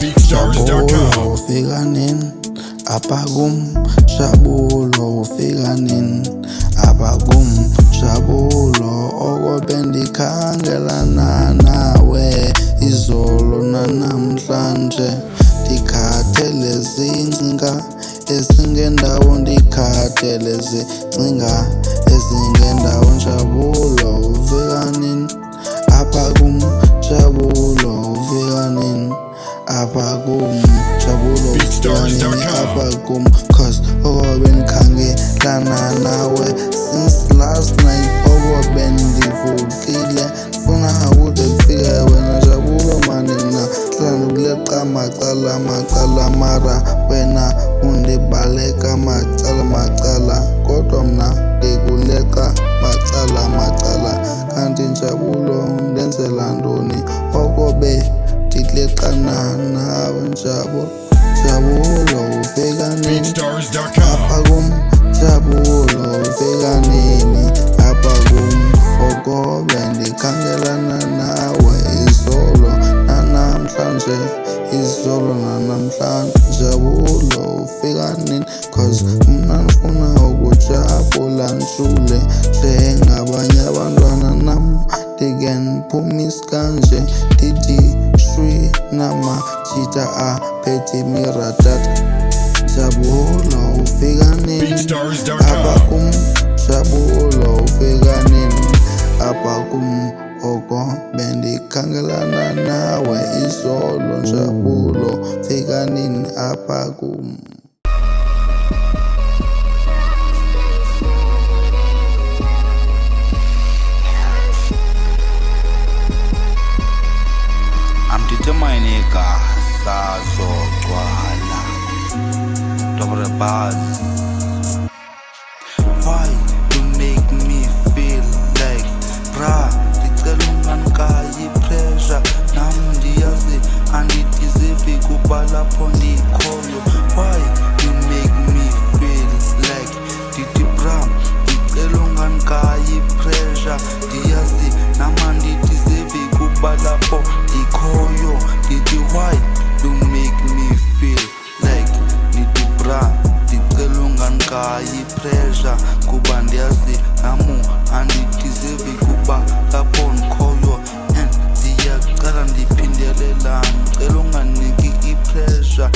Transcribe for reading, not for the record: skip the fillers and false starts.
Jabulo ufika nini apha kum? Jabulo ufika nini apha kum? Jabulo oko bendikhangelana nawe izolo nanamhlanje, ndikhathele zingcinga ezingendawo, ndikhathele zingcinga ezingendawo. Jabulo ufika nini apha kum? Jabulo ufika nini apha kum? Jabulo ufika nini apha kum? Cause oko bendikhangelana nawe since last night, oko bendivukile funa ukude kufike wena. Jabulo manina hlala ndikuleqa macala mara wena undibaleka macala, kodwa mna ndikuleqa macala. Kanti Jabulo ndenzela ntoni oko bendileqana nawe? Jabulo ufika nini apha kum? Jabulo ufika nini apha kum? Oko bendikhangelana nawe izolo nanamhlanje, Jabulo ufika nini? Cause mna ndifuna ukujabula ndijule njengabanye abantwana, nam ndike ndiphumise kanje ndithi shwi namajita aphethe imiratata. Jabulo ufika nini apha kum? Jabulo ufika nini apha kum? Oko bendikhangelana nawe izolo. Jabulo ufika nini apha kum? Amditemaineka sazogcwala double buzz. Why you make me feel like bra? Ndicela unganikayi pressure, nam ndiyazi andideserve kuba lapho ndikhoyo. Why you make me feel like ndithi bra? Ndicela unganikayi pressure, ndiyazi nam andideserve kuba lapho ndikhoyo. Ndithi why you make me feel like ndithi bra? Ndicela unganikayi pressure kuba ndiyazi namu andideserve kuba lapho ndikhoyo. And ndiyacela ndiphindelelani, cela unganiki ipressure.